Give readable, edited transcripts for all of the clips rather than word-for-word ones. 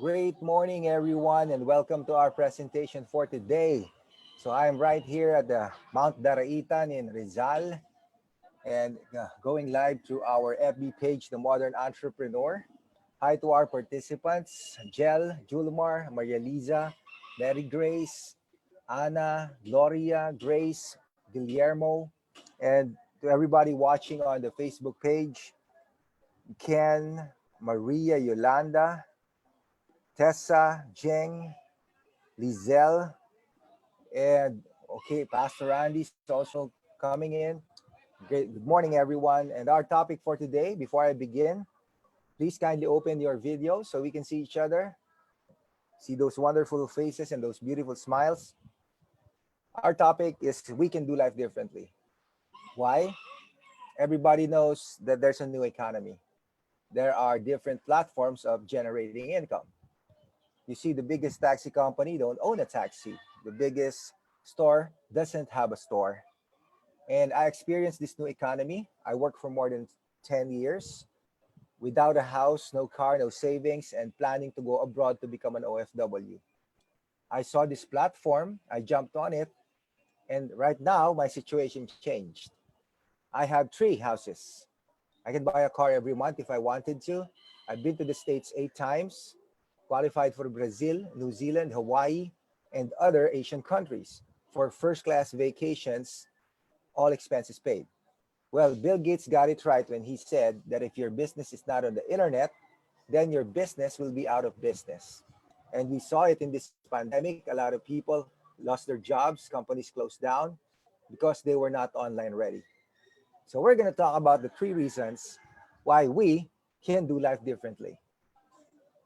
Great morning, everyone, and welcome to our presentation for today. So I'm right here at the Mount Daraitan in Rizal and going live through our FB page, The Modern Entrepreneur. Hi to our participants, Jel, Julmar, Maria Liza, Mary Grace, Anna, Gloria, Grace, Guillermo, and to everybody watching on the Facebook page, Ken, Maria Yolanda, Tessa, Jeng, Lizelle, and okay, Pastor Andy's also coming in. Great. Good morning, everyone. And our topic for today, before I begin, please kindly open your video so we can see each other, see those wonderful faces and those beautiful smiles. Our topic is we can do life differently. Why? Everybody knows that there's a new economy. There are different platforms of generating income. You see, the biggest taxi company don't own a taxi. The biggest store doesn't have a store. And I experienced this new economy. I worked for more than 10 years without a house, no car, no savings, and planning to go abroad to become an OFW. I saw this platform, I jumped on it, and right now my situation changed. I have 3 houses. I can buy a car every month if I wanted to. I've been to the States 8 times, qualified for Brazil, New Zealand, Hawaii, and other Asian countries for first class vacations, all expenses paid. Well, Bill Gates got it right when he said that if your business is not on the internet, then your business will be out of business. And we saw it in this pandemic. A lot of people lost their jobs, companies closed down because they were not online ready. So we're going to talk about the 3 reasons why we can do life differently.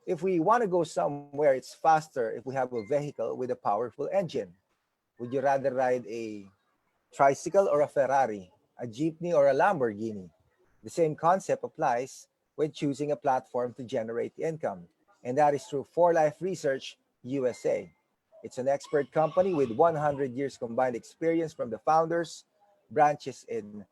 If we want to go somewhere, it's faster if we have a vehicle with a powerful engine. Would you rather ride a tricycle or a Ferrari, a jeepney or a Lamborghini? The same concept applies when choosing a platform to generate income, and that is through For Life Research USA. It's an expert company with 100 years combined experience from the founders, branches in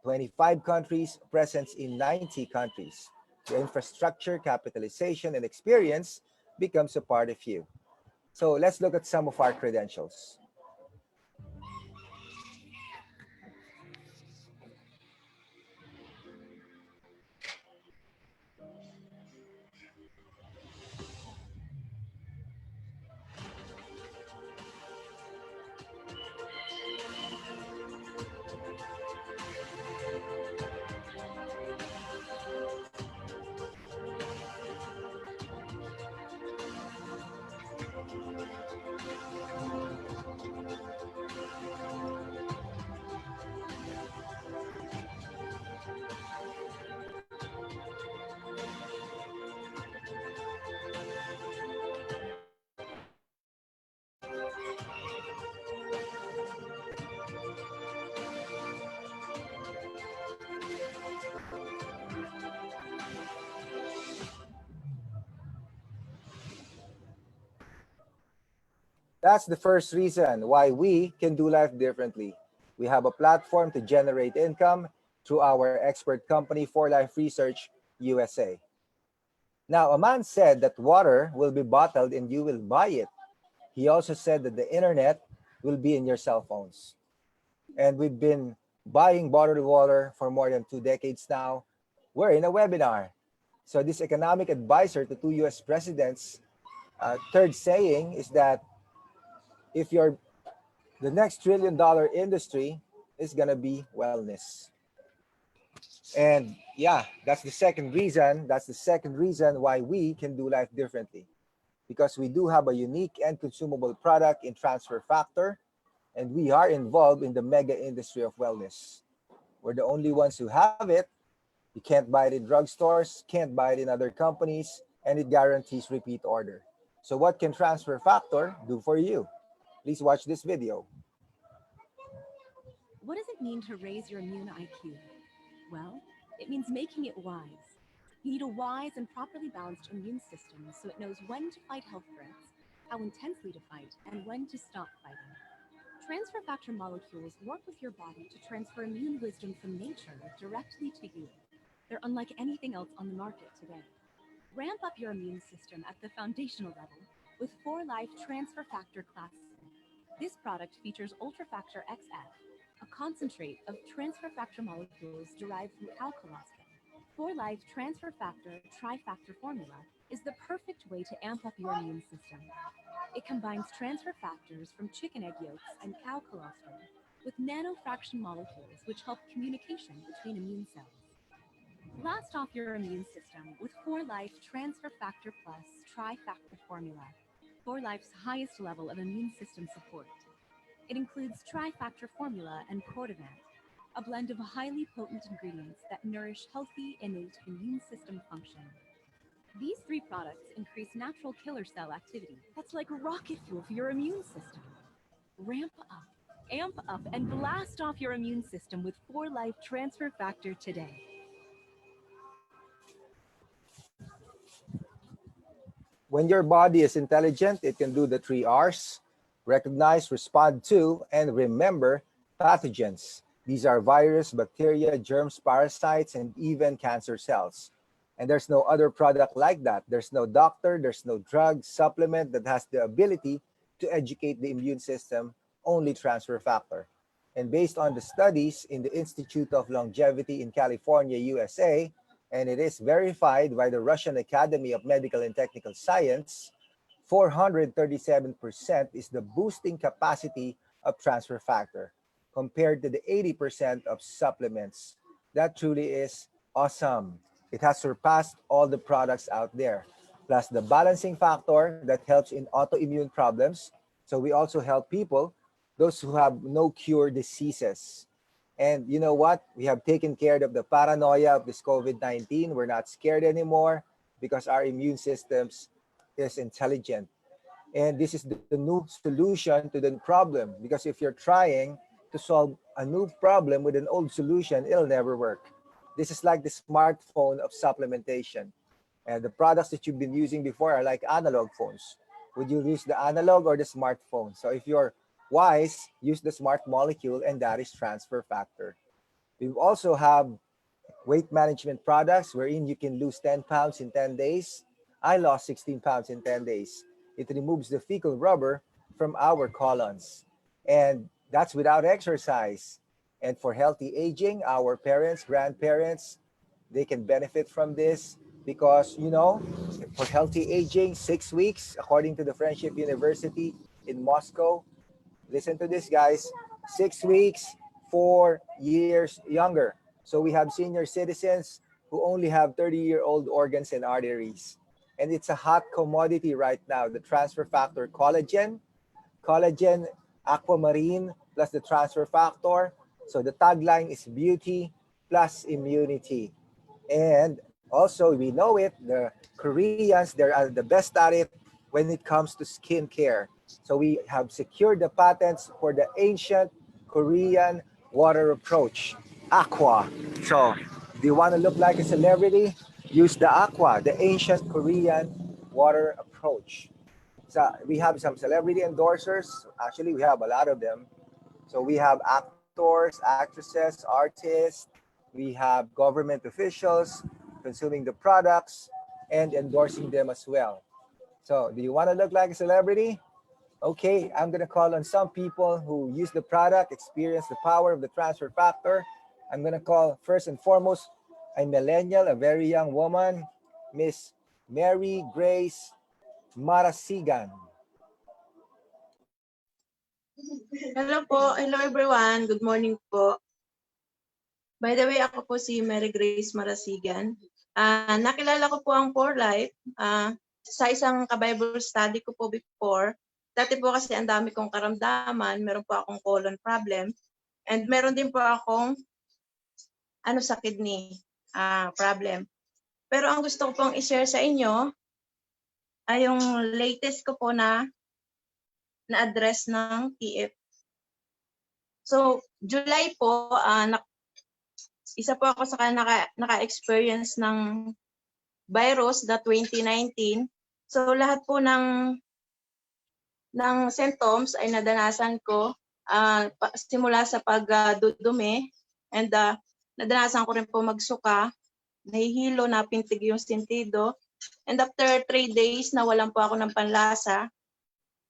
25 countries, presence in 90 countries. The infrastructure, capitalization, and experience becomes a part of you. So let's look at some of our credentials. That's the first reason why we can do life differently. We have a platform to generate income through our expert company For Life Research USA. Now, a man said that water will be bottled and you will buy it. He also said that the internet will be in your cell phones. And we've been buying bottled water for more than 2 decades now. We're in a webinar. So, this economic advisor to two US presidents, third saying is that if you're the next $1 trillion industry is going to be wellness. And yeah, that's the second reason. That's the second reason why we can do life differently. Because we do have a unique and consumable product in transfer factor, and we are involved in the mega industry of wellness. We're the only ones who have it. You can't buy it in drugstores, can't buy it in other companies, and it guarantees repeat order. So what can transfer factor do for you? Please watch this video. What does it mean to raise your immune IQ? Well, it means making it wise. You need a wise and properly balanced immune system so it knows when to fight health threats, how intensely to fight, and when to stop fighting. Transfer factor molecules work with your body to transfer immune wisdom from nature directly to you. They're unlike anything else on the market today. Ramp up your immune system at the foundational level with 4-Life Transfer Factor Classic. This product features Ultrafactor XF, a concentrate of transfer factor molecules derived from cow colostrum. 4-Life Transfer Factor Trifactor formula is the perfect way to amp up your immune system. It combines transfer factors from chicken egg yolks and cow colostrum with nanofraction molecules which help communication between immune cells. Blast off your immune system with 4-Life Transfer Factor Plus Trifactor formula, 4-Life's highest level of immune system support. It includes Trifactor formula and Cortivant, a blend of highly potent ingredients that nourish healthy, innate immune system function. These 3 products increase natural killer cell activity. That's like rocket fuel for your immune system. Ramp up, amp up, and blast off your immune system with 4-Life Transfer Factor today. When your body is intelligent, it can do the 3 R's: recognize, respond to, and remember pathogens. These are virus, bacteria, germs, parasites, and even cancer cells. And there's no other product like that. There's no doctor, there's no drug, supplement that has the ability to educate the immune system, only transfer factor. And based on the studies in the Institute of Longevity in California, USA, and it is verified by the Russian Academy of Medical and Technical Science, 437% is the boosting capacity of transfer factor compared to the 80% of supplements. That truly is awesome. It has surpassed all the products out there. Plus the balancing factor that helps in autoimmune problems. So we also help people, those who have no cure diseases. And you know what? We have taken care of the paranoia of this COVID-19. We're not scared anymore because our immune systems is intelligent. And this is the new solution to the problem. Because if you're trying to solve a new problem with an old solution, it'll never work. This is like the smartphone of supplementation. And the products that you've been using before are like analog phones. Would you use the analog or the smartphone? So if you're wise, use the smart molecule, and that is transfer factor. We also have weight management products wherein you can lose 10 pounds in 10 days. I lost 16 pounds in 10 days. It removes the fecal rubber from our colons. And that's without exercise. And for healthy aging, our parents, grandparents, they can benefit from this because, for healthy aging, 6 weeks, according to the Friendship University in Moscow, listen to this, guys, 6 weeks, 4 years younger. So we have senior citizens who only have 30-year-old organs and arteries. And it's a hot commodity right now, the transfer factor collagen, aquamarine, plus the transfer factor. So the tagline is beauty plus immunity. And also, we know it, the Koreans, they are the best at it when it comes to skincare. So we have secured the patents for the ancient Korean water approach, aqua. So do you want to look like a celebrity? Use the aqua, the ancient Korean water approach. So we have some celebrity endorsers. Actually, we have a lot of them. So we have actors, actresses, artists. We have government officials consuming the products. and endorsing them as well. So, do you want to look like a celebrity? Okay, I'm going to call on some people who use the product, experience the power of the transfer factor. I'm going to call first and foremost a millennial, a very young woman, Miss Mary Grace Marasigan. Hello po. Hello everyone. Good morning po. By the way, ako po si Mary Grace Marasigan. Nakilala ko po ang For Life sa isang ka-Bible study ko po before. Dati po kasi ang dami kong karamdaman. Meron po akong colon problem. And meron din po akong sa kidney problem. Pero ang gusto ko pong i-share sa inyo ay yung latest ko po na address ng TF. So, July po, isa po ako sa naka-experience ng virus na 2019. So, lahat po ng symptoms ay nadanasan ko simula sa pagdudumi and nadanasan ko rin po magsuka, nahihilo, napintig yung sentido. And after 3 days, nawalan po ako ng panlasa.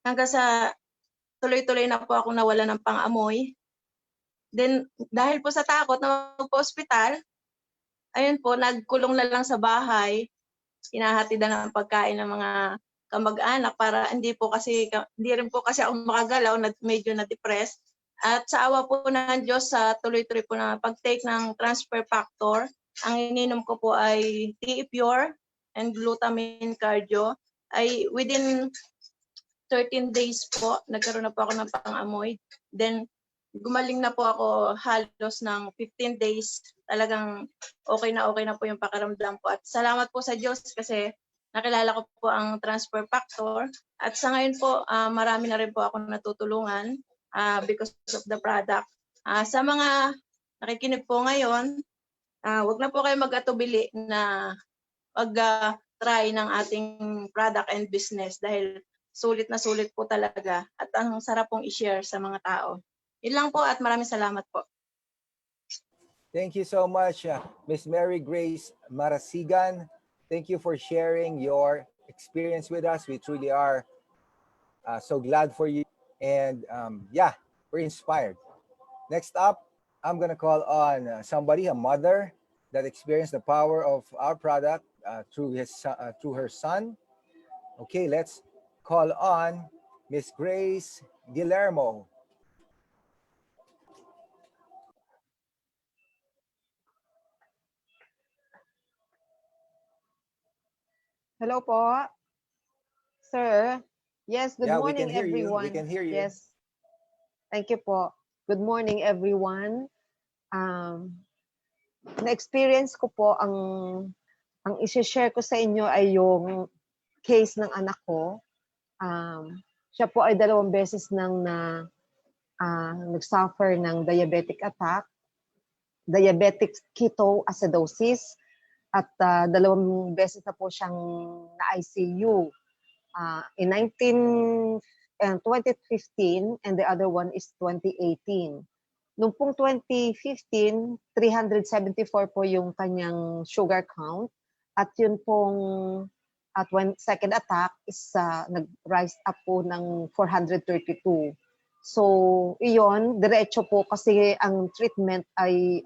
Hanggang sa tuloy-tuloy na po ako nawala ng pang-amoy. Then, dahil po sa takot na magpa-hospital, ayun po, nagkulong na lang sa bahay. Hinahatidan ng pagkain ng mga kamag-anak para hindi rin po kasi ako makagalaw, medyo na-depress. At sa awa po ng Diyos, sa tuloy-tuloy po na pag-take ng transfer factor, ang ininom ko po ay TE Pure and glutamine cardio. Ay within 13 days po, nagkaroon na po ako ng pang-amoy. Then, gumaling na po ako halos ng 15 days. Talagang okay na po yung pakiramdam ko. At salamat po sa Diyos kasi nakilala ko po ang transfer factor. At sa ngayon po, marami na rin po ako natutulungan because of the product. Sa mga nakikinig po ngayon, wag na po kayo mag-atubili na pag-try ng ating product and business dahil sulit na sulit po talaga at ang sarap pong i-share sa mga tao. Yun lang po at maraming salamat po. Thank you so much, Miss Mary Grace Marasigan. Thank you for sharing your experience with us. We truly are so glad for you. And yeah, we're inspired. Next up, I'm going to call on somebody, a mother that experienced the power of our product through her son. Okay, let's call on Miss Grace Guillermo. Hello po. Sir. Yes, good Yeah, morning we can hear everyone. You. We can hear you. Yes. Thank you po. Good morning everyone. Na-experience ko po ang i-share ko sa inyo ay yung case ng anak ko. Siya po ay 2 beses nang nag-suffer ng diabetic attack, diabetic ketoacidosis, at 2 beses na po siyang na-ICU. In 2015 and the other one is 2018. Nung pong 2015, 374 po yung kanyang sugar count at yun pong at when second attack is nag-rise up po ng 432. So, iyon, diretso po kasi ang treatment ay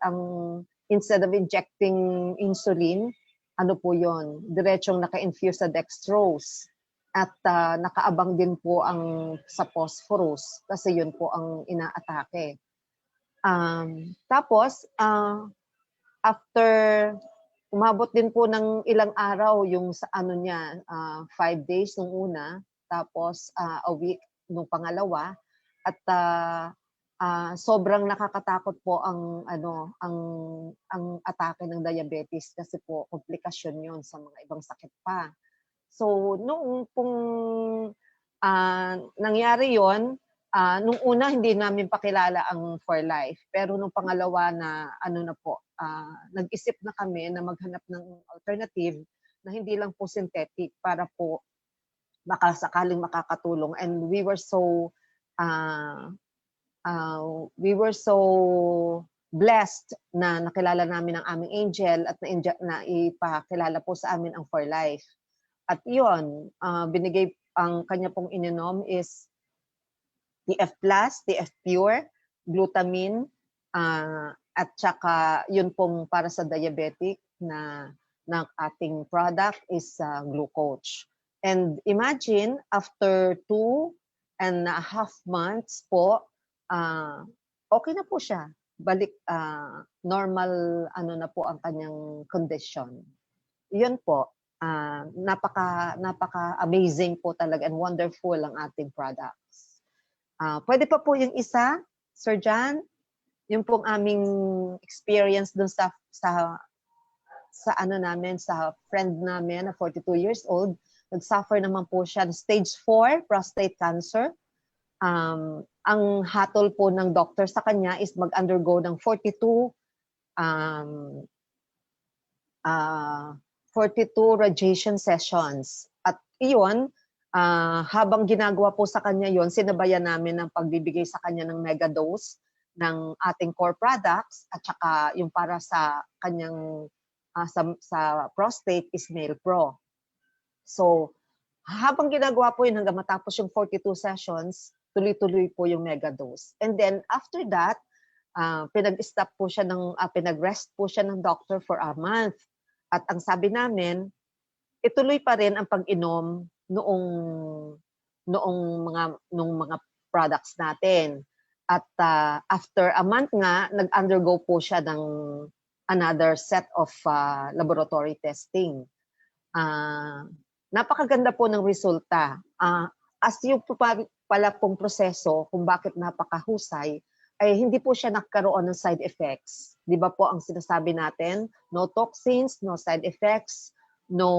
instead of injecting insulin, ano po yon, diretsong naka-infuse sa dextrose. At nakaabang din po ang sa phosphorus kasi yun po ang inaatake. Tapos, after umabot din po ng ilang araw yung sa 5 days nung una, tapos a week nung pangalawa, at sobrang nakakatakot po ang atake ng diabetes kasi po komplikasyon yon sa mga ibang sakit pa. So, noong pong nangyari yon, nung una hindi namin pakilala ang For Life. Pero nung pangalawa na nag-isip na kami na maghanap ng alternative na hindi lang po synthetic para po baka sakaling makakatulong. And we were so blessed na nakilala namin ang aming angel at na ipakilala po sa amin ang For Life. At yun, binigay ang kanya pong ininom is TF+, TF Pure, glutamine, at saka yun pong para sa diabetic na ating product is glucoach. And imagine, after 2.5 months po, okay na po siya. Balik, normal ano na po ang kanyang condition. Yun po, napaka amazing po talaga and wonderful ang ating products. Pwede pa po yung isa, Sir John, yung pong aming experience dun sa ano namin, sa friend namin na 42 years old. Nag-suffer naman po siya ng stage 4 prostate cancer. Ang hatol po ng doctor sa kanya is mag-undergo ng 42 radiation sessions. At iyon, habang ginagawa po sa kanya yon, sinabayan namin ng pagbibigay sa kanya ng mega dose ng ating core products at saka yung para sa kanyang sa prostate is Male Pro. So, habang ginagawa po yun hanggang matapos yung 42 sessions, tuloy-tuloy po yung mega dose. And then after that, pinag-stop po siya pinag-rest po siya ng doctor for a month. At ang sabi namin, ituloy pa rin ang pag-inom noong mga products natin. At after a month nga, nag-undergo po siya ng another set of laboratory testing. Napakaganda po ng resulta. As yung pala pong proseso kung bakit napakahusay, ay hindi po siya nagkaroon ng side effects. Di ba po ang sinasabi natin? No toxins, no side effects, no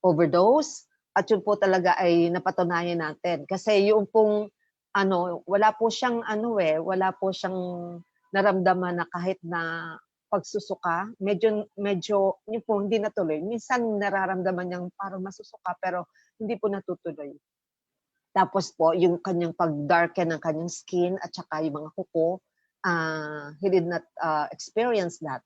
overdose. At yun po talaga ay napatunayan natin. Kasi yung pong wala po siyang naramdaman na kahit na pagsusuka, medyo yun po hindi natuloy. Minsan nararamdaman niyang parang masusuka pero hindi po natutuloy. Tapos po, yung kanyang pag-darken ng kanyang skin at saka yung mga kuko, he did not experience that.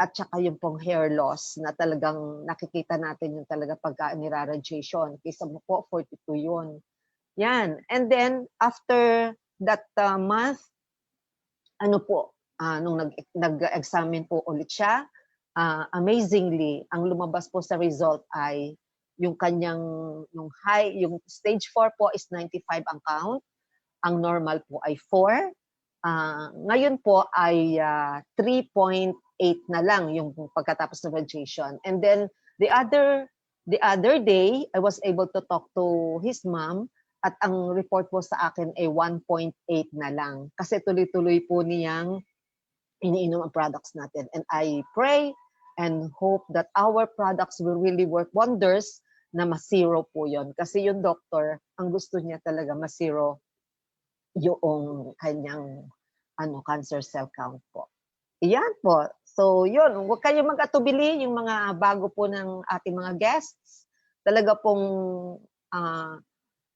At saka yung pong hair loss na talagang nakikita natin yung talaga pagka niraradiation. Kaysa mo po, 42 yun. Yan. And then, after that month, nung nag-examine po ulit siya, amazingly, ang lumabas po sa result ay yung kanyang, yung stage 4 po is 95 ang count. Ang normal po ay 4. Ngayon po ay 3.8 na lang yung pagkatapos ng radiation. And then the other day, I was able to talk to his mom at ang report po sa akin ay 1.8 na lang. Kasi tuloy-tuloy po niyang iniinom ang products natin. And I pray and hope that our products will really work wonders na ma-zero po yon. Kasi yung doctor, ang gusto niya talaga ma-zero yung kanyang cancer cell count po. Iyan po. So yun, huwag kayong mag-atubili yung mga bago po ng ating mga guests. Talaga pong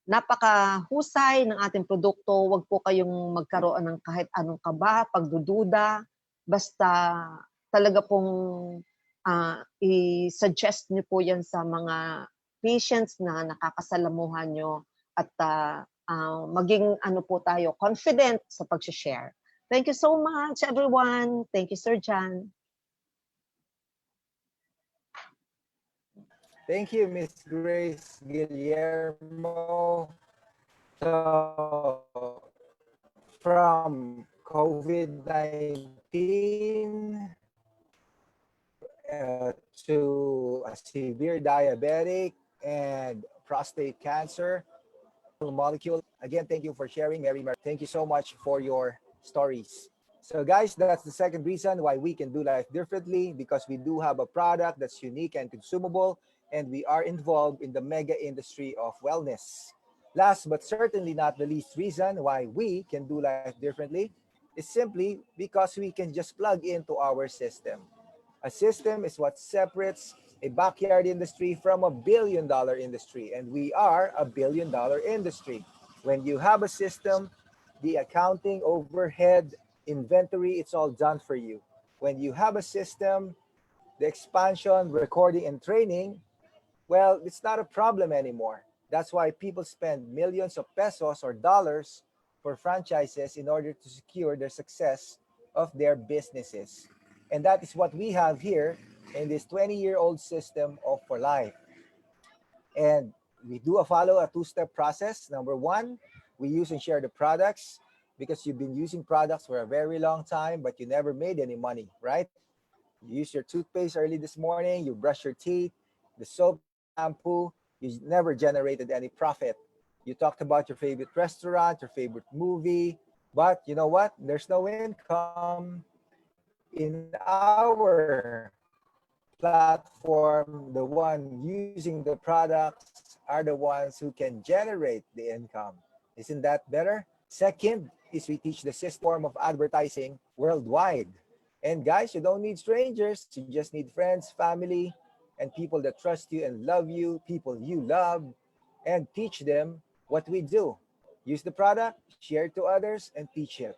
napakahusay ng ating produkto. Huwag po kayong magkaroon ng kahit anong kaba, pagdududa. Basta talaga pong i-suggest niyo po yan sa mga patients na nakakasalamuhan nyo at maging po tayo confident sa pag-share. Thank you so much, everyone. Thank you, Sir John. Thank you, Miss Grace Guillermo. So, from COVID-19 to a severe diabetic and prostate cancer molecule. Again, thank you for sharing, Mary. Thank you so much for your stories. So guys, that's the second reason why we can do life differently, because we do have a product that's unique and consumable, and we are involved in the mega industry of wellness. Last but certainly not the least reason why we can do life differently is simply because we can just plug into our system. A system is what separates a backyard industry from a billion-dollar industry, and we are a billion-dollar industry. When you have a system, the accounting, overhead, inventory, it's all done for you. When you have a system, the expansion, recording, and training, well, it's not a problem anymore. That's why people spend millions of pesos or dollars for franchises in order to secure the success of their businesses. And that is what we have here in this 20-year-old system of for life. And we do follow a two-step process. Number one, we use and share the products because you've been using products for a very long time, but you never made any money, right? You use your toothpaste early this morning, you brush your teeth, the soap, the shampoo, you never generated any profit. You talked about your favorite restaurant, your favorite movie, but you know what? There's no income. In our platform, the one using the products are the ones who can generate the income. Isn't that better? Second is we teach the system form of advertising worldwide. And guys, you don't need strangers. You just need friends, family, and people that trust you and love you, people you love, and teach them what we do. Use the product, share it to others, and teach it.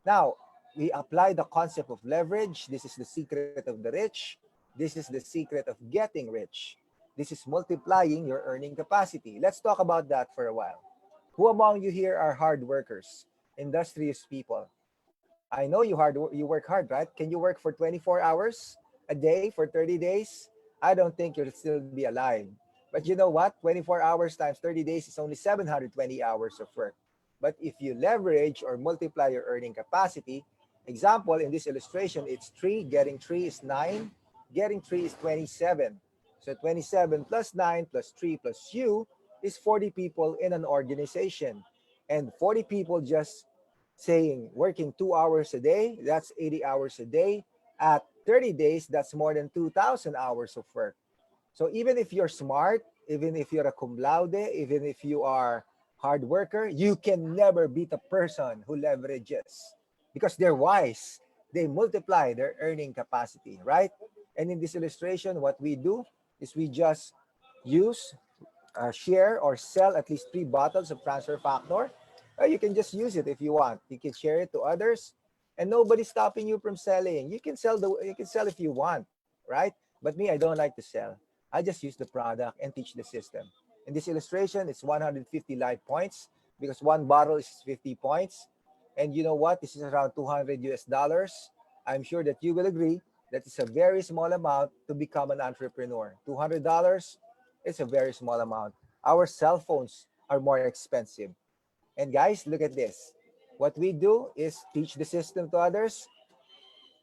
Now, we apply the concept of leverage. This is the secret of the rich. This is the secret of getting rich. This is multiplying your earning capacity. Let's talk about that for a while. Who among you here are hard workers, industrious people? I know you work hard, right? Can you work for 24 hours a day for 30 days? I don't think you'll still be alive. But you know what? 24 hours times 30 days is only 720 hours of work. But if you leverage or multiply your earning capacity, example in this illustration, it's 3, getting 3 is 9, getting 3 is 27. So 27 plus 9 plus 3 plus you is 40 people in an organization. And 40 people just saying working 2 hours a day, that's 80 hours a day. At 30 days, that's more than 2,000 hours of work. So even if you're smart, even if you're a cum laude, even if you are hard worker, you can never beat a person who leverages because they're wise. They multiply their earning capacity, right? And in this illustration, what we do is we just use, share, or sell at least 3 bottles of transfer factor. You can just use it if you want. You can share it to others, and nobody's stopping you from selling. You can sell if you want, right? But me, I don't like to sell. I just use the product and teach the system. In this illustration, it's 150 live points because 1 bottle is 50 points. And you know what? This is around 200 US dollars. I'm sure that you will agree that it's a very small amount to become an entrepreneur. $200 is a very small amount. Our cell phones are more expensive. And guys, look at this. What we do is teach the system to others.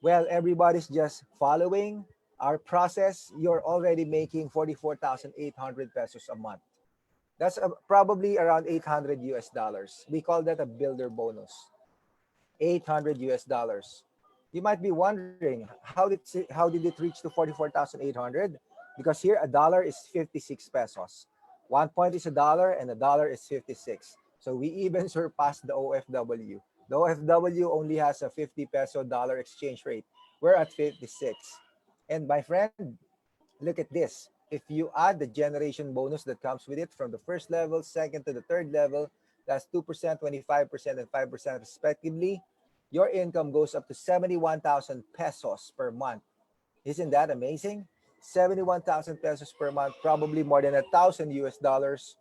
Well, everybody's just following our process. You're already making 44,800 pesos a month. That's probably around 800 US dollars. We call that a builder bonus. 800 US dollars. You might be wondering, how did it reach to 44,800? Because here a dollar is 56 pesos. 1 point is a dollar and a dollar is 56. So we even surpassed the OFW. The OFW only has a 50 peso dollar exchange rate. We're at 56. And my friend, look at this. If you add the generation bonus that comes with it from the first level, second to the third level, that's 2%, 25%, and 5% respectively, your income goes up to 71,000 pesos per month. Isn't that amazing? 71,000 pesos per month, probably more than 1,000 US dollars.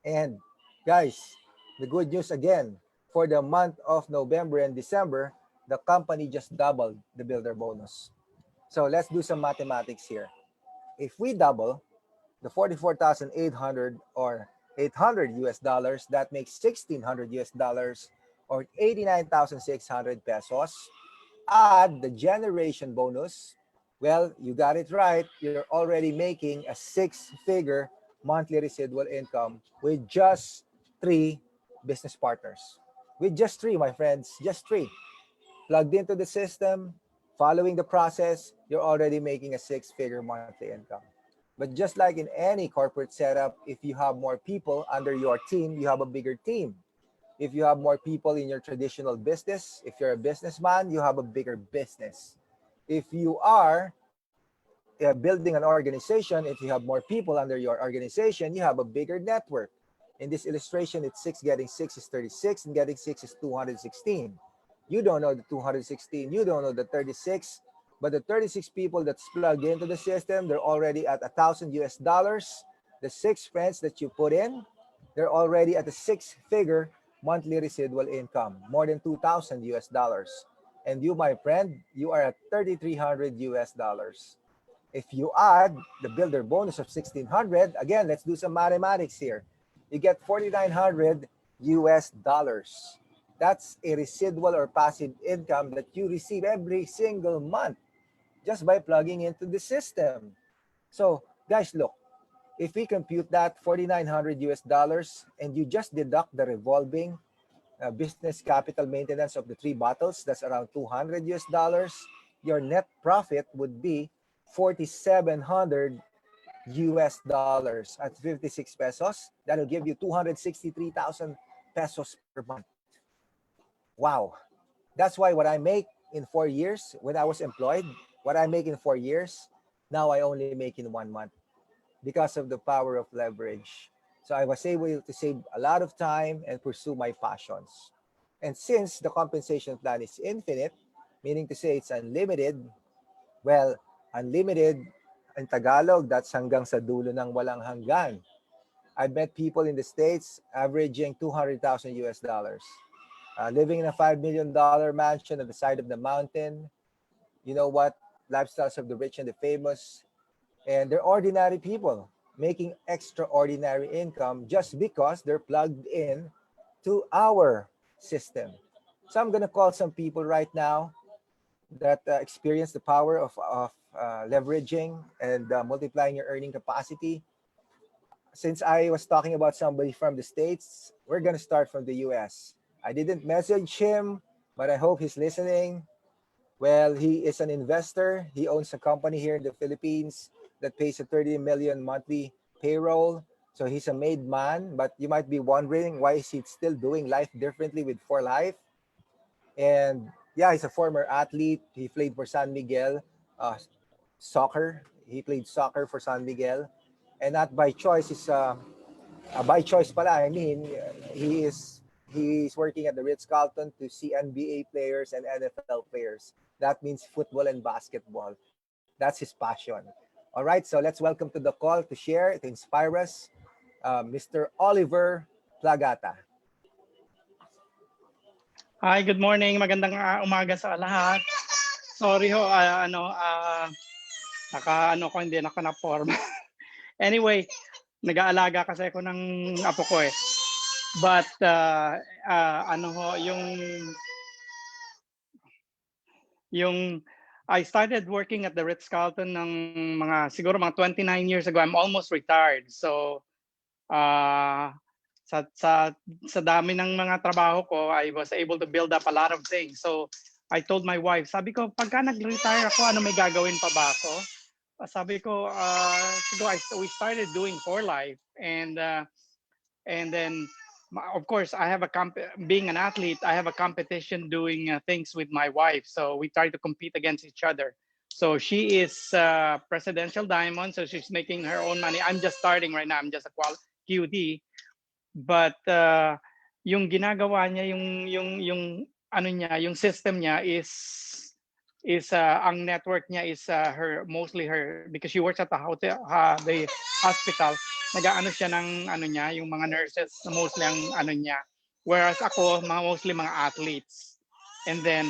And guys, the good news again, for the month of November and December, the company just doubled the builder bonus. So let's do some mathematics here. If we double the 44,800 or 800 US dollars, that makes 1,600 US dollars or 89,600 pesos. Add the generation bonus. Well, you got it right. You're already making a 6-figure monthly residual income with just 3 business partners. With just 3, my friends, just 3. Plugged into the system, following the process, you're already making a 6-figure monthly income. But just like in any corporate setup, if you have more people under your team, you have a bigger team. If you have more people in your traditional business, if you're a businessman, you have a bigger business. If you are building an organization, if you have more people under your organization, you have a bigger network. In this illustration, it's 6 getting 6 is 36, and getting 6 is 216. You don't know the 216, you don't know the 36, but the 36 people that's plugged into the system, they're already at $1,000 US. The 6 friends that you put in, they're already at a 6-figure monthly residual income, more than $2,000 US. And you, my friend, you are at $3,300 US. If you add the builder bonus of 1,600, again, let's do some mathematics here. You get 4,900 US dollars. That's a residual or passive income that you receive every single month just by plugging into the system. So, guys, look, if we compute that 4,900 US dollars and you just deduct the revolving business capital maintenance of the 3 bottles, that's around 200 US dollars. Your net profit would be 4,700 US dollars at 56 pesos. That'll give you 263,000 pesos per month. Wow. That's why what I make in 4 years when I was employed, what I make in 4 years, now I only make in 1 month because of the power of leverage. So I was able to save a lot of time and pursue my passions. And since the compensation plan is infinite, meaning to say it's unlimited, well, unlimited in Tagalog, that's hanggang sa dulo ng walang hanggan. I've met people in the States averaging 200,000 US dollars, living in a $5 million mansion at the side of the mountain. You know what? Lifestyles of the rich and the famous. And they're ordinary people making extraordinary income just because they're plugged in to our system. So I'm going to call some people right now that experience the power of leveraging and multiplying your earning capacity. Since I was talking about somebody from the States, we're going to start from the US. I didn't message him, but I hope he's listening. Well, he is an investor. He owns a company here in the Philippines that pays a 30 million monthly payroll. So he's a made man, but you might be wondering why is he still doing life differently with For Life? And yeah, he's a former athlete. He played for San Miguel soccer. He played soccer for San Miguel, and not by choice. Is by choice pala. I mean, he is working at the Ritz Carlton to see NBA players and NFL players. That means football and basketball. That's his passion. All right, so let's welcome to the call to share, to inspire us, Mr. Oliver Plagata. Hi, good morning. Magandang umaga sa lahat. Sorry ho, naka ko hindi ako na form. Anyway, nag-aalaga kasi ako ng apo ko eh. But yung I started working at the Ritz-Carlton ng siguro mga 29 years ago. I'm almost retired. So sa dami ng mga trabaho ko, I was able to build up a lot of things. So I told my wife, sabi ko, pagka nag-retire ako, ano may gagawin pa ba ako? Sabi ko, we started doing For Life, and then of course I have being an athlete, I have a competition doing things with my wife. So we try to compete against each other. So she is presidential diamond, so she's making her own money. I'm just starting right now. I'm just a QD. But yung ginagawa niya, yung ano niya, yung system niya is ang network niya is mostly her, because she works at the hotel, the hospital. Nag-aano siya ng ano niya, yung mga nurses, mostly ang ano niya. Whereas ako, mostly mga athletes. And then,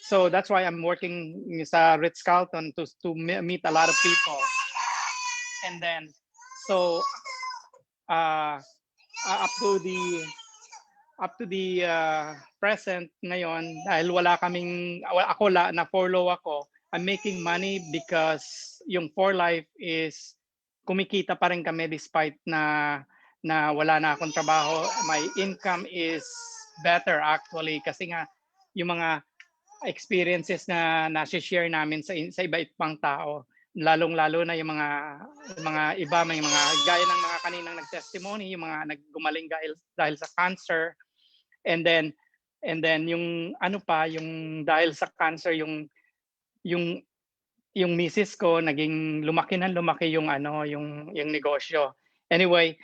so that's why I'm working sa Ritz-Carlton to meet a lot of people. And then, so up to the present ngayon, dahil ako na furlough ako, I'm making money because yung For Life is kumikita pa rin kami despite na wala na akong trabaho. My income is better actually kasi nga yung mga experiences na share namin sa iba-ibang tao, lalong-lalo na yung mga iba, may mga gaya ng mga kaninang nag-testimony, yung mga naggumaling dahil sa cancer. And then yung yung dahil sa cancer, yung misis ko naging lumaki yung negosyo. Anyway,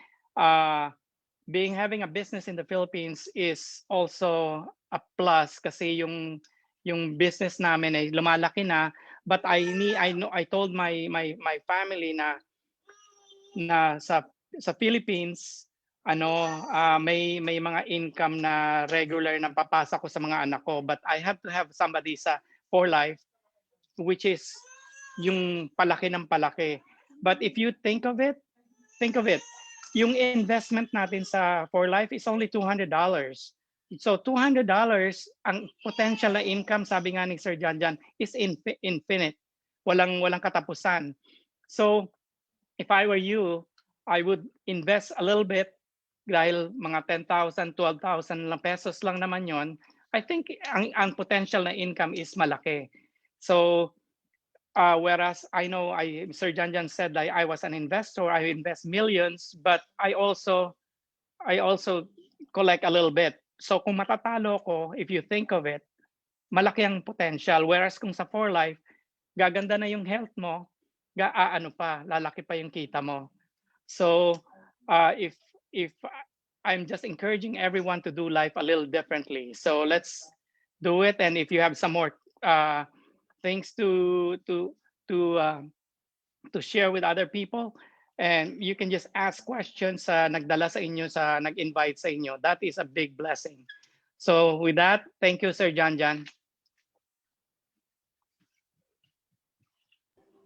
having a business in the Philippines is also a plus kasi yung business namin ay lumalaki na, but I told my family na sa Philippines may mga income na regular na papasa ko sa mga anak ko, but I have to have somebody sa for life which is yung palaki ng palaki. But if you think of it, yung investment natin sa for life is only $200. So $200, ang potential na income, sabi nga ni Sir Janjan, is infinite. Walang katapusan. So if I were you, I would invest a little bit dahil mga 10,000, 12,000 lang pesos lang naman yon. I think ang potential na income is malaki. So whereas I know Sir Janjan said that I was an investor, I invest millions, but I also collect a little bit. So kung matatalo ko, if you think of it, malaki ang potential. Whereas kung sa for life, gaganda na yung health mo, lalaki pa yung kita mo. So if I'm just encouraging everyone to do life a little differently. So let's do it. And if you have some more things to share with other people, and you can just ask questions sa nagdala sa inyo, sa nag-invite sa inyo. That is a big blessing. So with that, thank you, Sir Janjan.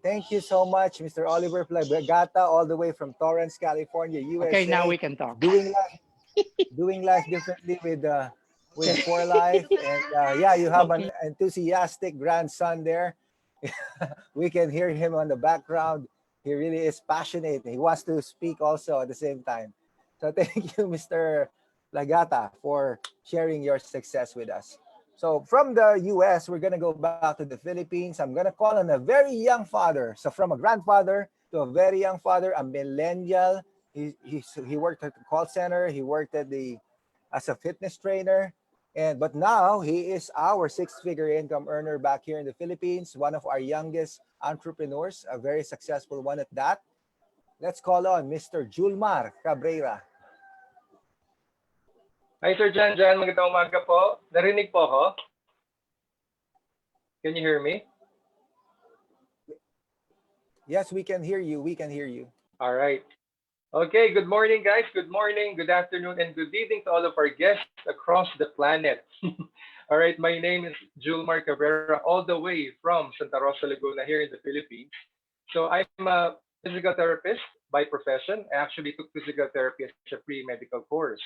Thank you so much, Mr. Oliver Plagata, all the way from Torrance, California, USA. Okay, now we can talk. Doing life differently with For Life, and yeah, you have an enthusiastic grandson there. We can hear him on the background. He really is passionate. He wants to speak also at the same time. So thank you, Mr. Lagata, for sharing your success with us. So from the US, we're going to go back to the Philippines. I'm going to call on a very young father. So from a grandfather to a very young father, a millennial. He worked at the call center. He worked as a fitness trainer. But now he is our six-figure income earner back here in the Philippines, one of our youngest entrepreneurs, a very successful one at that. Let's call on Mr. Julmar Cabrera. Hi, Sir Janjan. Magandang umaga po. Narinig po ako? Can you hear me? Yes, we can hear you. We can hear you. All right. Okay, good morning, guys. Good morning, good afternoon, and good evening to all of our guests across the planet. All right, my name is Julmar Cabrera, all the way from Santa Rosa, Laguna, here in the Philippines. So I'm a physical therapist by profession. I actually took physical therapy as a pre-medical course.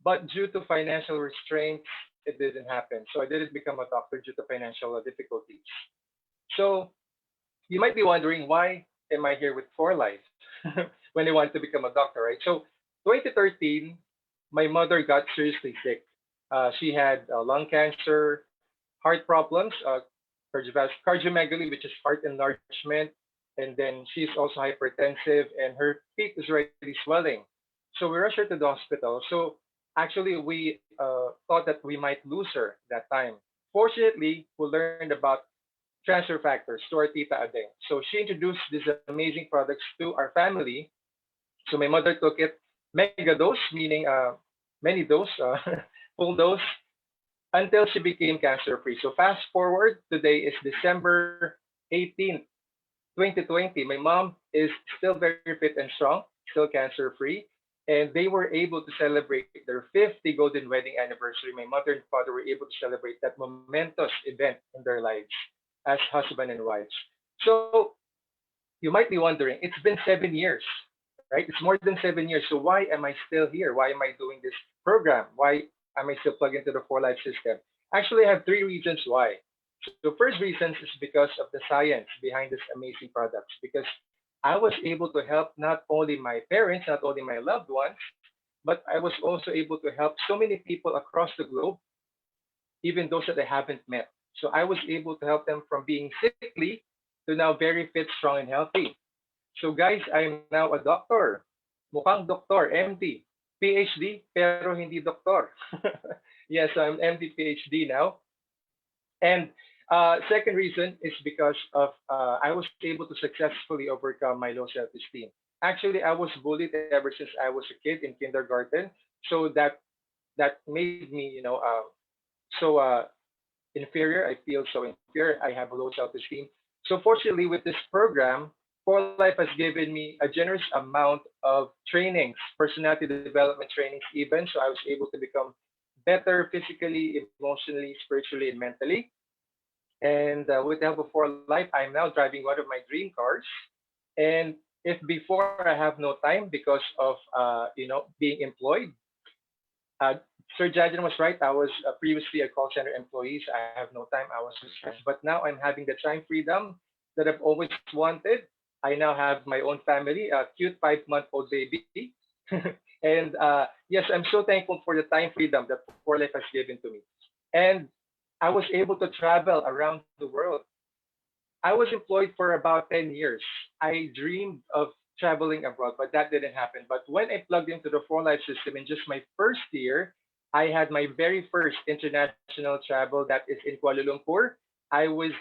But due to financial restraints, it didn't happen. So I didn't become a doctor due to financial difficulties. So you might be wondering, why am I here with For Life when I want to become a doctor, right? So 2013, my mother got seriously sick. She had lung cancer, heart problems, cardiomegaly, which is heart enlargement, and then she's also hypertensive, and her feet is already swelling. So we rushed her to the hospital. So actually, we thought that we might lose her that time. Fortunately, we learned about transfer factors to our Tita Adeng. So she introduced these amazing products to our family. So my mother took it mega dose, meaning many dose, full dose, until she became cancer free. So fast forward, today is December 18th, 2020. My mom is still very fit and strong, still cancer free. And they were able to celebrate their 50 golden wedding anniversary. My mother and father were able to celebrate that momentous event in their lives as husband and wives. So you might be wondering, it's been 7 years, right? It's more than 7 years. So why am I still here? Why am I doing this program? Why am I still plugged into the For Life system? Actually, I have three reasons why. So the first reason is because of the science behind this amazing products. Because I was able to help not only my parents, not only my loved ones, but I was also able to help so many people across the globe, even those that I haven't met. So I was able to help them from being sickly to now very fit, strong, and healthy. So guys, I'm now a doctor. Mukhang doktor, MD, PhD, pero hindi doktor. Yes, I'm MD, PhD now. And second reason is because of I was able to successfully overcome my low self-esteem. Actually, I was bullied ever since I was a kid in kindergarten. So that made me, so inferior. I feel so inferior. I have low self-esteem. So fortunately, with this program, For Life has given me a generous amount of trainings, personality development trainings, even. So I was able to become better physically, emotionally, spiritually, and mentally. And with the help of For Life, I'm now driving one of my dream cars. And if before I have no time because of being employed, uh, Sir Jajan was right. I was previously a call center employee, so I have no time. I was stressed, but now I'm having the time freedom that I've always wanted. I now have my own family, a cute 5-month-old baby, and yes, I'm so thankful for the time freedom that For Life has given to me. And I was able to travel around the world. I was employed for about 10 years. I dreamed of traveling abroad, but that didn't happen. But when I plugged into the For Life system in just my first year, I had my very first international travel that is in Kuala Lumpur. I was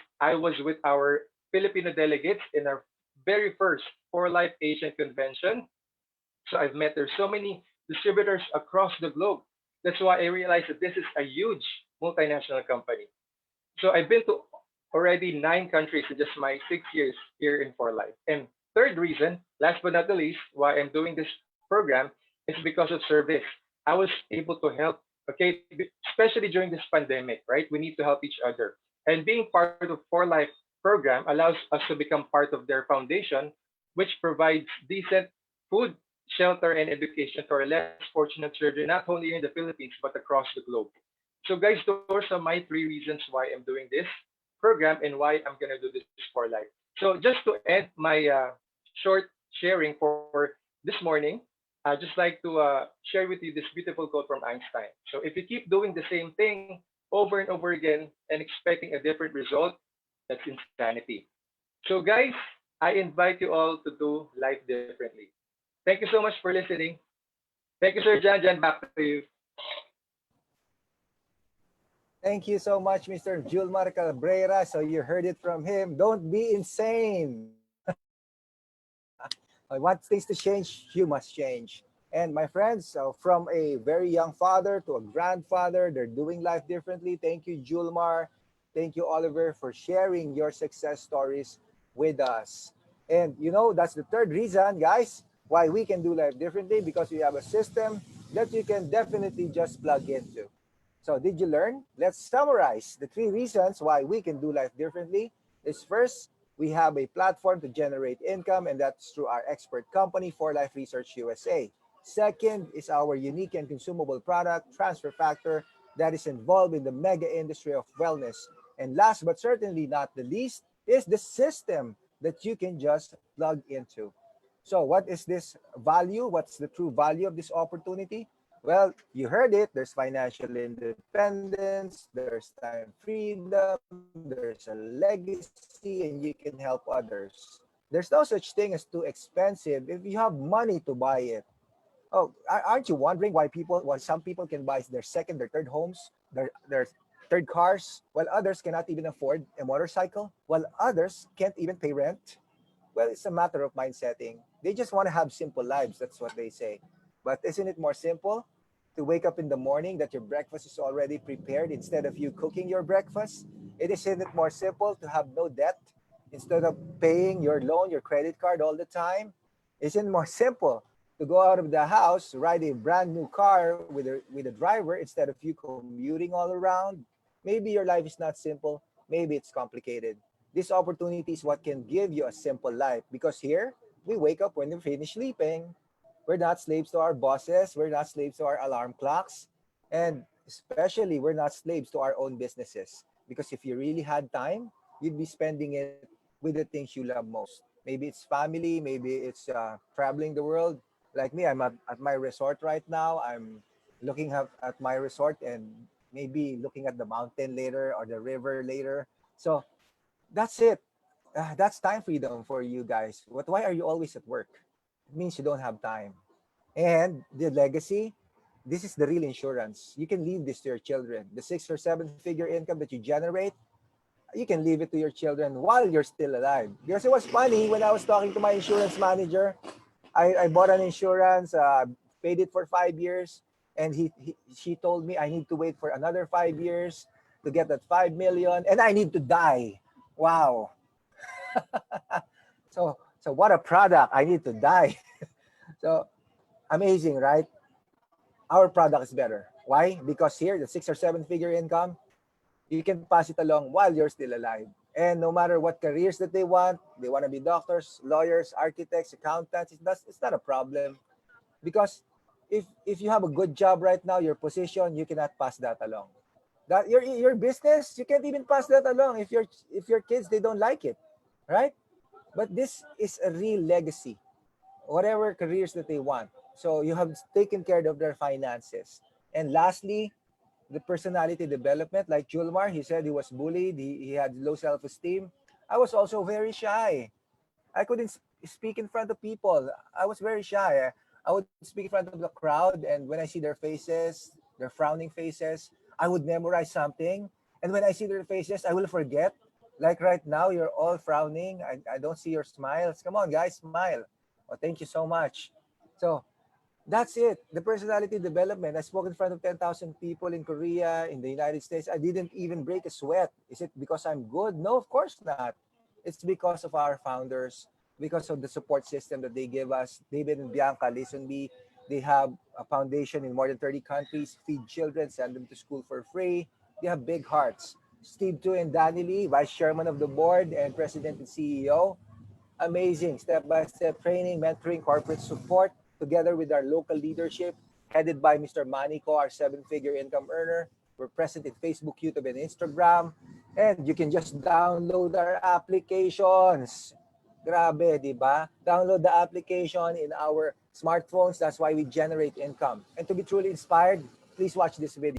with our Filipino delegates in our very first For Life Asian convention. So I've met there's so many distributors across the globe. That's why I realized that this is a huge multinational company. So I've been to already 9 countries in just my 6 years here in For Life. And third reason, last but not the least, why I'm doing this program is because of service. I was able to help, okay, especially during this pandemic, right? We need to help each other. And being part of For Life program allows us to become part of their foundation, which provides decent food, shelter, and education to our less fortunate children, not only here in the Philippines, but across the globe. So, guys, those are my 3 reasons why I'm doing this program and why I'm gonna do this for life. So, just to end my short sharing for this morning, I just like to share with you this beautiful quote from Einstein. So, if you keep doing the same thing over and over again and expecting a different result, that's insanity. So, guys, I invite you all to do life differently. Thank you so much for listening. Thank you, Sir Janjan. Back to you. Thank you so much, Mr. Julmar Cabrera. So you heard it from him. Don't be insane. I want things to change, you must change. And my friends, so from a very young father to a grandfather, they're doing life differently. Thank you, Julmar. Thank you, Oliver, for sharing your success stories with us. And that's the third reason, guys, why we can do life differently, because we have a system that you can definitely just plug into. So did you learn? Let's summarize the 3 reasons why we can do life differently. Is first, we have a platform to generate income, and that's through our expert company, For Life Research USA. Second is our unique and consumable product, Transfer Factor, that is involved in the mega industry of wellness. And last but certainly not the least is the system that you can just plug into. So, what is this value? What's the true value of this opportunity? Well, you heard it. There's financial independence, there's time freedom, there's a legacy, and you can help others. There's no such thing as too expensive if you have money to buy it. Oh, aren't you wondering why some people can buy their second, their third homes, their third cars, while others cannot even afford a motorcycle, while others can't even pay rent? Well, it's a matter of mind setting. They just want to have simple lives. That's what they say. But isn't it more simple to wake up in the morning that your breakfast is already prepared instead of you cooking your breakfast? Isn't it more simple to have no debt instead of paying your loan, your credit card all the time? Isn't it more simple to go out of the house, ride a brand new car with a driver instead of you commuting all around? Maybe your life is not simple. Maybe it's complicated. This opportunity is what can give you a simple life, because here we wake up when we finish sleeping. We're not slaves to our bosses. We're not slaves to our alarm clocks. And especially, we're not slaves to our own businesses. Because if you really had time, you'd be spending it with the things you love most. Maybe it's family, maybe it's traveling the world. Like me, I'm at my resort right now. I'm looking at my resort and maybe looking at the mountain later or the river later. So that's it. That's time freedom for you guys. Why are you always at work? It means you don't have time. And the legacy, this is the real insurance. You can leave this to your children. The 6 or 7 figure income that you generate, you can leave it to your children while you're still alive. Because it was funny when I was talking to my insurance manager. I bought an insurance, paid it for 5 years, and she told me I need to wait for another 5 years to get that 5 million, and I need to die. Wow. So what a product! I need to die. So amazing, right? Our product is better. Why? Because here, the 6 or 7 figure income, you can pass it along while you're still alive. And no matter what careers that they want to be doctors, lawyers, architects, accountants. It's not a problem because if you have a good job right now, your position, you cannot pass that along. That your business, you can't even pass that along if your kids they don't like it, right? But this is a real legacy, whatever careers that they want. So you have taken care of their finances. And lastly, the personality development, like Julmar, he said he was bullied, he had low self-esteem. I was also very shy. I couldn't speak in front of people. I was very shy. I would speak in front of the crowd, and when I see their faces, their frowning faces, I would memorize something. And when I see their faces, I will forget. Like right now, you're all frowning. I don't see your smiles. Come on, guys, smile. Oh, thank you so much. So that's it. The personality development. I spoke in front of 10,000 people in Korea, in the United States. I didn't even break a sweat. Is it because I'm good? No, of course not. It's because of our founders, because of the support system that they give us. David and Bianca, listen me. They have a foundation in more than 30 countries, feed children, send them to school for free. They have big hearts. Steve Tu and Danny Lee, Vice Chairman of the Board and President and CEO. Amazing step-by-step training, mentoring, corporate support, together with our local leadership, headed by Mr. Manico, our seven-figure income earner. We're present in Facebook, YouTube, and Instagram. And you can just download our applications. Grabe, di ba? Download the application in our smartphones. That's why we generate income. And to be truly inspired, please watch this video.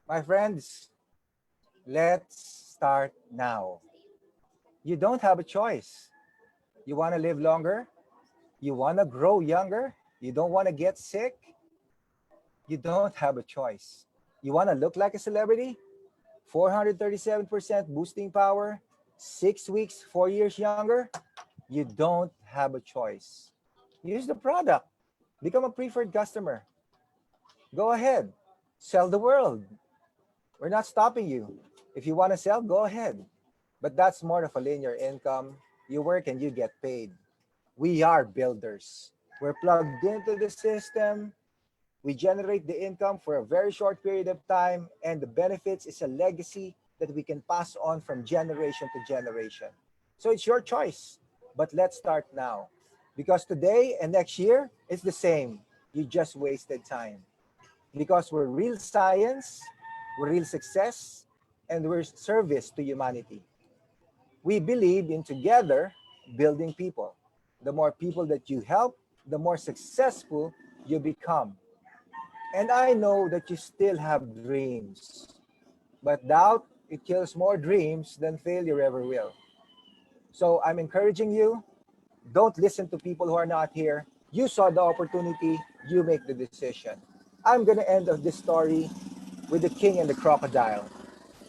My friends, let's start now. You don't have a choice. You want to live longer? You want to grow younger? You don't want to get sick? You don't have a choice. You want to look like a celebrity? 437% boosting power, 6 weeks, 4 years younger? You don't have a choice. Use the product. Become a preferred customer. Go ahead. Sell the world. We're not stopping you. If you want to sell, go ahead. But that's more of a linear income. You work and you get paid. We are builders. We're plugged into the system. We generate the income for a very short period of time, and the benefits is a legacy that we can pass on from generation to generation. So it's your choice, but let's start now. Because today and next year, it's the same. You just wasted time. Because we're real science, we're real success, and we're service to humanity. We believe in together building people. The more people that you help, the more successful you become. And I know that you still have dreams, but doubt, it kills more dreams than failure ever will. So I'm encouraging you, don't listen to people who are not here. You saw the opportunity, you make the decision. I'm going to end of this story with the king and the crocodile.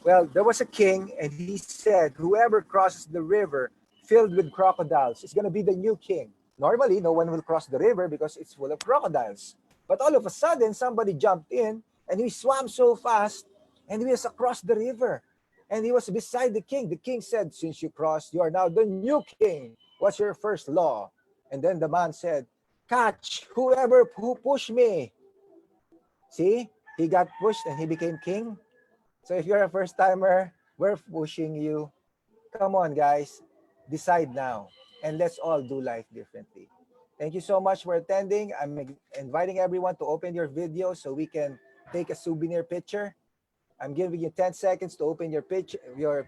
Well, there was a king, and he said, whoever crosses the river filled with crocodiles is going to be the new king. Normally, no one will cross the river because it's full of crocodiles. But all of a sudden, somebody jumped in, and he swam so fast, and he was across the river. And he was beside the king. The king said, since you crossed, you are now the new king. What's your first law? And then the man said, catch whoever who pushed me. See, he got pushed and he became king. So if you're a first timer, we're pushing you. Come on, guys, decide now, and let's all do life differently. Thank you so much for attending. I'm inviting everyone to open your video so we can take a souvenir picture. I'm giving you 10 seconds to open your picture, your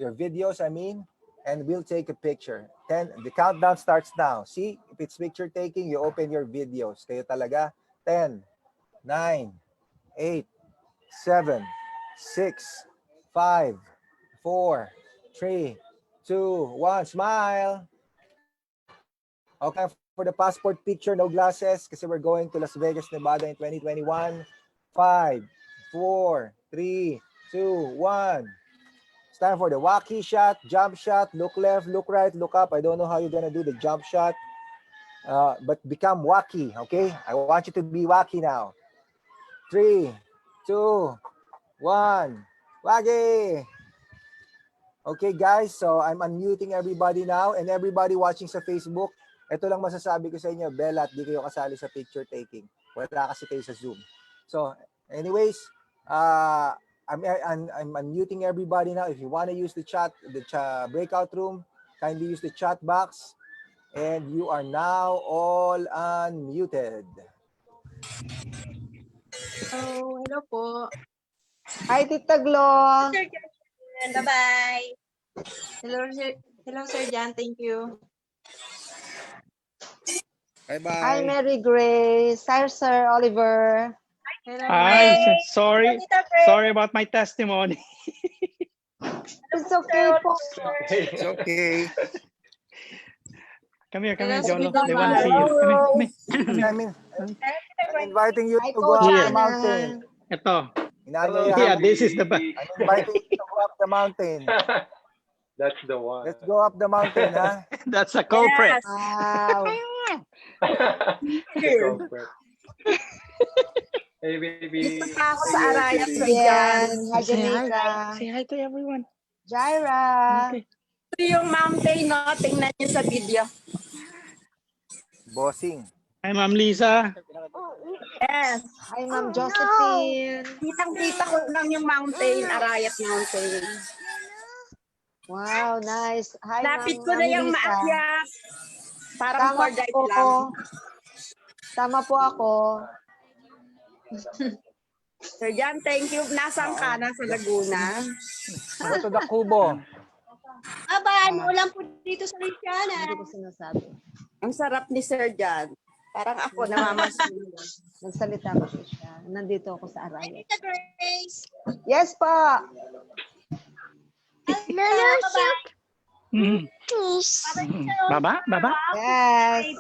videos, I mean, and we'll take a picture. 10, the countdown starts now. See, if it's picture taking, you open your videos. Kayo talaga. 10, 9, 8, 7, 6, 5, 4, 3, 2, 1. Smile. Okay, for the passport picture, no glasses kasi we're going to Las Vegas, Nevada in 2021. 5, 4, 3, 2, 1. It's time for the wacky shot, jump shot, look left, look right, look up. I don't know how you're going to do the jump shot, but become wacky, okay? I want you to be wacky now. 3, 2, 1. Wacky! Okay, guys, so I'm unmuting everybody now, and everybody watching sa Facebook, ito lang masasabi ko sa inyo, Bella, at di kayo kasali sa picture taking. Wala kasi kayo sa Zoom. So, anyways, I'm unmuting everybody now. If you want to use the breakout room, kindly use the chat box. And you are now all unmuted. Oh, hello po. Hi, Tita Glo. Sir Jan, bye-bye. Hello, Sir Jan. Thank you. Bye-bye. Hi, Mary Grace. Hi, Sir Oliver. Hello. Hi, Bye. sorry. Tita Grace. Sorry about my testimony. It's okay po. It's okay. Come here, Hello, Jolo. Tita They want to see you. Come here. I'm inviting you Hi, to go Coach up Here. the mountain. Anna. Ito. Inanyaya Yeah, ako. this is the I'm inviting you to go up the mountain. That's the one. Let's go up the mountain, huh? That's a culprit. Wow. The culprit. Hey, baby. Dito pa ako sa Hey, Arayat, baby. Sir Jan. Jen, hi, Janica. Say hi to everyone. Jaira. Okay. Ito yung mountain, no? Tingnan niyo sa video. Bossing. Hi, Ma'am Lisa. Yes. Hi, Ma'am Josephine. Kitang-kita ko lang yung mountain, Arayat Mountain. Wow, nice. Hi, Lapit Ma'am ko na Mami yung Lisa. maakyat. Parang Tama for guide po. lang. Tama po ako. Sir Jan, thank you. Nasaan ka? Nasa Laguna. Go to the Kubo. Ano lang po dito sa Lisiana. Hindi ko sinasabi. Ang sarap ni Sir Jan. Parang ako, namamasin. Nagsalita ko siya. Nandito ako sa Arayat. Tita Grace. Yes pa. Mhm. Baba, baba. Yes.